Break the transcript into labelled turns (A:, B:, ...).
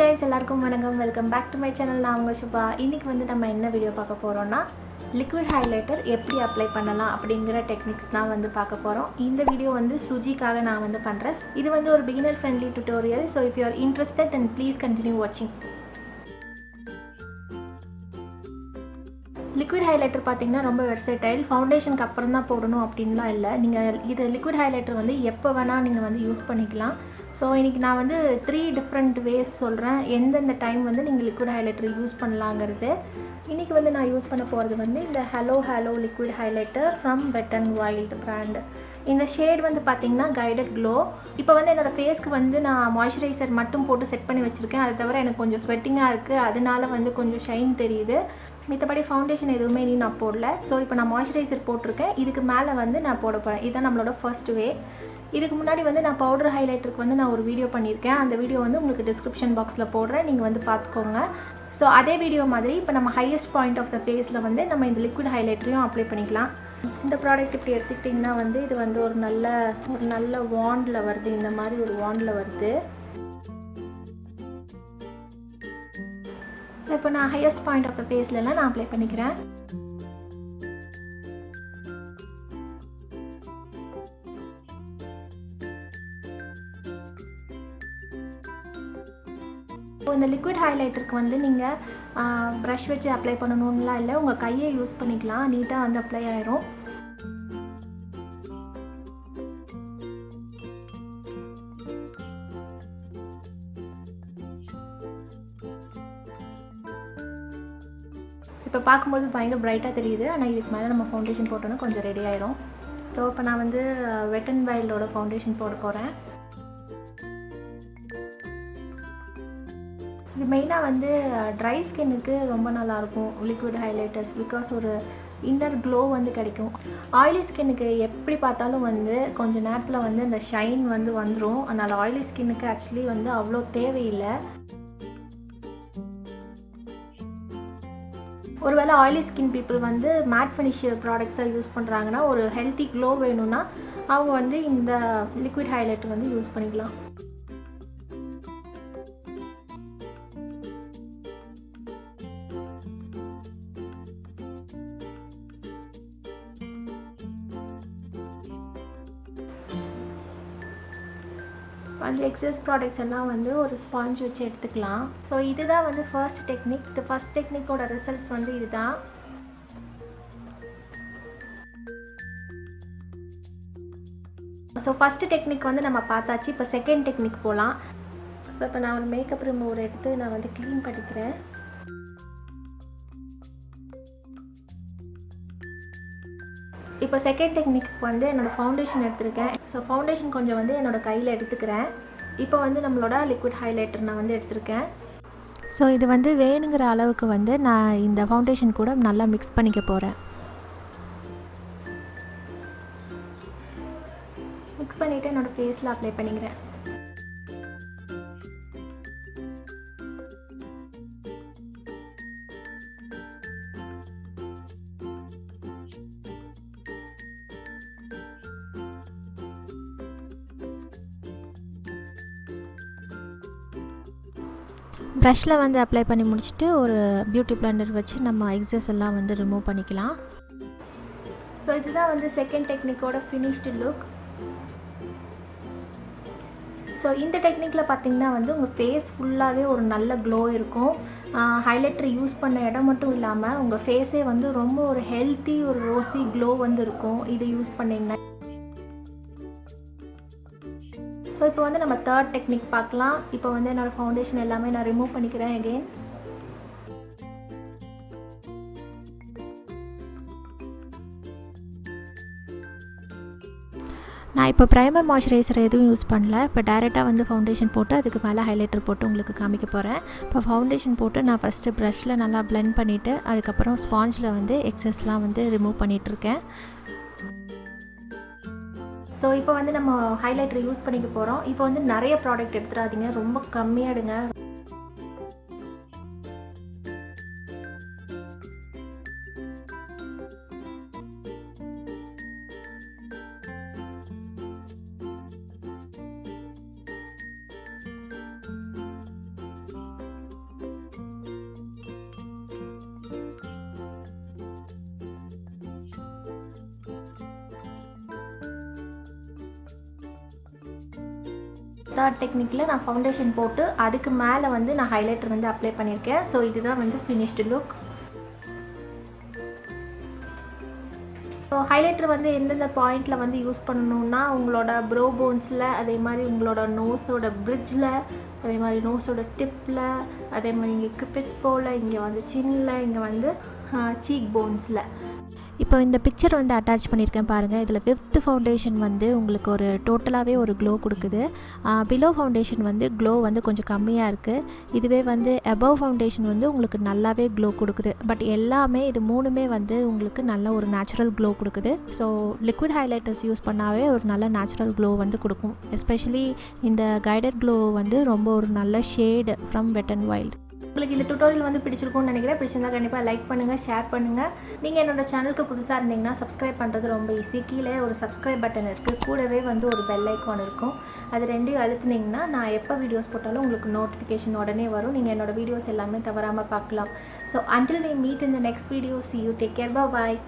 A: guys, எல்லாருக்கும் வணக்கம். Welcome back to my channel. நான் உங்க சுபா. இன்னைக்கு வந்து நம்ம என்ன வீடியோ பார்க்க போறோம்னா லிக்விட் ஹைலைட்டர் எப்படி அப்ளை பண்ணலாம் அப்படிங்கற டெக்னிக்ஸ் தான் வந்து பார்க்க போறோம். இந்த வீடியோ வந்து சுஜிக்காக நான் வந்து பண்றேன். இது வந்து ஒரு beginner friendly tutorial. So if you are interested then please continue watching. Liquid highlighter பார்த்தீங்கன்னா ரொம்ப வெர்சடைல். ஃபவுண்டேஷனுக்கு அப்புறம் தான் போடணும் அப்படின்லாம் இல்லை. நீங்கள் இது லிக்விட் ஹைலைட்டர் வந்து எப்போ வேணால் நீங்கள் வந்து யூஸ் பண்ணிக்கலாம். ஸோ இன்றைக்கி நான் வந்து 3 டிஃப்ரெண்ட் வேஸ் சொல்கிறேன் எந்தெந்த டைம் வந்து நீங்கள் லிக்விட் ஹைலைட்டர் யூஸ் பண்ணலாங்கிறது. இன்றைக்கி வந்து நான் யூஸ் பண்ண போகிறது வந்து இந்த hello liquid highlighter from wet and wild brand. இந்த ஷேட் வந்து பார்த்திங்கன்னா கைடட் க்ளோ. இப்போ வந்து என்னோடய ஃபேஸ்க்கு வந்து நான் மாய்ஸ்சரைசர் மட்டும் போட்டு செட் பண்ணி வச்சுருக்கேன். அது தவிர எனக்கு கொஞ்சம் ஸ்வெட்டிங்காக இருக்குது, அதனால வந்து கொஞ்சம் ஷைன் தெரியுது. மித்தபடி ஃபவுண்டேஷன் எதுவுமே நீ நான் போடல. ஸோ இப்போ நான் மாய்ஸ்சரைசர் போட்டிருக்கேன். இதுக்கு மேலே வந்து நான் போட போகிறேன். இதுதான் நம்மளோட ஃபர்ஸ்ட் வே. இதுக்கு முன்னாடி வந்து நான் பவுடர் ஹைலைட்டருக்கு வந்து நான் ஒரு வீடியோ பண்ணியிருக்கேன். அந்த வீடியோ வந்து உங்களுக்கு டிஸ்கிரிப்ஷன் பாக்ஸில் போடுறேன், நீங்கள் வந்து பார்த்துக்கோங்க. ஸோ அதே வீடியோ மாதிரி இப்போ நம்ம ஹையஸ்ட் பாயிண்ட் ஆஃப் த ஃபேஸில் வந்து நம்ம இந்த லிக்விட் ஹைலைட்டரையும் அப்ளை பண்ணிக்கலாம். இந்த ப்ராடக்ட் இப்படி எடுத்துக்கிட்டிங்கன்னா வந்து இது வந்து ஒரு நல்ல வாண்டில் வருது. இந்த மாதிரி ஒரு வாண்டில் வருது. இப்போ நான் ஹையஸ்ட் பாயிண்ட் ஆஃப் த ஃபேஸ்லலாம் நான் அப்ளை பண்ணிக்கிறேன். இந்த லிக்விட் ஹைலைட்டருக்கு வந்து நீங்கள் ப்ரஷ் வச்சு அப்ளை பண்ணணும்லாம் இல்லை, உங்கள் கையை யூஸ் பண்ணிக்கலாம். நீட்டாக வந்து அப்ளை ஆயிரும். இப்போ பார்க்கும்போது பயங்கர பிரைட்டாக தெரியுது, ஆனால் இதுக்கு மேலே நம்ம ஃபவுண்டேஷன் போட்டோன்னா கொஞ்சம் ரெடி ஆயிரும். ஸோ இப்போ நான் வந்து வெட் அண்ட் வைல்டோட ஃபவுண்டேஷன் போட போகிறேன். இது மெயினாக வந்து ட்ரை ஸ்கின்னுக்கு ரொம்ப நல்லாயிருக்கும் லிக்விட் ஹைலைட்டர்ஸ். பிகாஸ் ஒரு இன்னர் க்ளோ வந்து கிடைக்கும். ஆயிலி ஸ்கின்னுக்கு எப்படி பார்த்தாலும் வந்து கொஞ்சம் நேரத்தில் வந்து அந்த ஷைன் வந்து வந்துடும். அதனால் ஆயிலி ஸ்கின்னுக்கு ஆக்சுவலி வந்து அவ்வளோ தேவையில்லை. ஒருவேளை ஆயிலி ஸ்கின் பீப்புள் வந்து மேட் ஃபினிஷ் ப்ராடக்ட்ஸை யூஸ் பண்ணுறாங்கன்னா, ஒரு ஹெல்த்தி க்ளோ வேணும்னா அவங்க வந்து இந்த லிக்விட் ஹைலைட்டர் வந்து யூஸ் பண்ணிக்கலாம். அந்த எக்ஸஸ் ப்ராடக்ட்ஸ் எல்லாம் வந்து ஒரு ஸ்பாஞ்ச் வச்சு எடுத்துக்கலாம். ஸோ இதுதான் வந்து ஃபர்ஸ்ட் டெக்னிக். இந்த ஃபர்ஸ்ட் டெக்னிக்கோட ரிசல்ட்ஸ் வந்து இதுதான். ஸோ ஃபஸ்ட்டு டெக்னிக் வந்து நம்ம பார்த்தாச்சு. இப்போ செகண்ட் டெக்னிக் போகலாம். ஸோ இப்போ நான் ஒரு மேக்கப் ரிமூவர் எடுத்து நான் வந்து க்ளீன் பண்ணிக்கிறேன். இப்போ செகண்ட் டெக்னிக் வந்து என்னோடய ஃபவுண்டேஷன் எடுத்திருக்கேன். ஸோ ஃபவுண்டேஷன் கொஞ்சம் வந்து என்னோடய கையில் எடுத்துக்கிறேன். இப்போ வந்து நம்மளோட லிக்விட் ஹைலைட்டர் நான் வந்து எடுத்திருக்கேன். ஸோ இது வந்து வேணுங்கிற அளவுக்கு வந்து நான் இந்த ஃபவுண்டேஷன் கூட நல்லா மிக்ஸ் பண்ணிக்க போகிறேன். மிக்ஸ் பண்ணிவிட்டு என்னோடய ஃபேஸில் அப்ளை பண்ணிக்கிறேன். ப்ரஷில் வந்து அப்ளை பண்ணி முடிச்சுட்டு ஒரு பியூட்டி பிளெண்டர் வச்சு நம்ம எக்ஸஸ் எல்லாம் வந்து ரிமூவ் பண்ணிக்கலாம். ஸோ இதுதான் வந்து செகண்ட் டெக்னிக்கோட ஃபினிஷ்டு லுக். ஸோ இந்த டெக்னிக்கில் பார்த்திங்கன்னா வந்து உங்கள் ஃபேஸ் ஃபுல்லாகவே ஒரு நல்ல க்ளோ இருக்கும். ஹைலைட்டர் யூஸ் பண்ண இடம் மட்டும் இல்லாமல் உங்கள் ஃபேஸே வந்து ரொம்ப ஒரு ஹெல்த்தி ஒரு ரோஸி க்ளோ வந்து இருக்கும் இதை யூஸ் பண்ணிங்கன்னா. ஸோ இப்போ வந்து நம்ம தேர்ட் டெக்னிக் பார்க்கலாம். இப்போ வந்து என்னோடய ஃபவுண்டேஷன் எல்லாமே நான் ரிமூவ் பண்ணிக்கிறேன் அகெயின். நான் இப்போ ப்ரைமர் மாய்ஸ்சரைசர் எதுவும் யூஸ் பண்ணல. இப்போ டைரெக்டாக வந்து ஃபவுண்டேஷன் போட்டு அதுக்கு மேலே ஹைலைட்டர் போட்டு உங்களுக்கு காமிக்க போகிறேன். இப்போ ஃபவுண்டேஷன் போட்டு நான் ஃபஸ்ட்டு ப்ரஷில் நல்லா பிளெண்ட் பண்ணிவிட்டு அதுக்கப்புறம் ஸ்பாஞ்சில் வந்து எக்ஸஸ்லாம் வந்து ரிமூவ் பண்ணிகிட்ருக்கேன். ஸோ இப்போ வந்து நம்ம ஹைலைட்டர் யூஸ் பண்ணிக்க போகிறோம். இப்போ வந்து நிறைய ப்ராடக்ட் எடுத்துடாதீங்க, ரொம்ப கம்மியாக எடுங்க. மெத்தட் டெக்னிக்கில் நான் ஃபவுண்டேஷன் போட்டு அதுக்கு மேலே வந்து நான் ஹைலைட்டர் வந்து அப்ளை பண்ணியிருக்கேன். ஸோ இதுதான் வந்து ஃபினிஷ்டு லுக். ஸோ ஹைலைட்டர் வந்து எந்தெந்த பாயிண்டில் வந்து யூஸ் பண்ணணுன்னா உங்களோட ப்ரோ போன்ஸில், அதே மாதிரி உங்களோட நோஸோட பிரிட்ஜில், அதே மாதிரி நோஸோட டிப்பில், அதே மாதிரி இங்கே கிப்பிட்ஸ் போல், இங்கே வந்து சின்னில், இங்கே வந்து சீக் போன்ஸில். இப்போ இந்த பிக்சர் வந்து அட்டாச் பண்ணியிருக்கேன் பாருங்கள். இதில் 5th ஃபவுண்டேஷன் வந்து உங்களுக்கு ஒரு டோட்டலாகவே ஒரு க்ளோ கொடுக்குது. பிலோ ஃபவுண்டேஷன் வந்து க்ளோ வந்து கொஞ்சம் கம்மியாக இருக்குது. இதுவே வந்து அபவ் ஃபவுண்டேஷன் வந்து உங்களுக்கு நல்லாவே க்ளோ கொடுக்குது. பட் எல்லாமே இது 3மே வந்து உங்களுக்கு நல்ல ஒரு நேச்சுரல் க்ளோ கொடுக்குது. ஸோ லிக்விட் ஹைலைட்டர்ஸ் யூஸ் பண்ணாவே ஒரு நல்ல நேச்சுரல் க்ளோ வந்து கொடுக்கும். எஸ்பெஷலி இந்த கைடட் க்ளோ வந்து ரொம்ப ஒரு நல்ல shade from wet and wild. உங்களுக்கு இந்த டுட்டோரியல் வந்து பிடிச்சிருக்கும்னு நினைக்கிறேன். பிடிச்சிருந்தா கண்டிப்பாக லைக் பண்ணுங்கள், ஷேர் பண்ணுங்கள். நீங்கள் என்னோட சேனலுக்கு புதுசாக இருந்தீங்கன்னா சப்ஸ்கிரைப் பண்ணுறது ரொம்ப ஈஸி. கீழே ஒரு சப்ஸ்கிரைப் பட்டன் இருக்குது, கூடவே வந்து ஒரு பெல் ஐக்கான் இருக்கும். அது ரெண்டையும் அழுத்துனீங்கன்னா நான் எப்போ வீடியோஸ் போட்டாலும் உங்களுக்கு நோட்டிஃபிகேஷன் உடனே வரும். நீங்கள் என்னோடய வீடியோஸ் எல்லாமே தவறாமல் பார்க்கலாம். So until we meet in the next video, see you, take care, bye bye.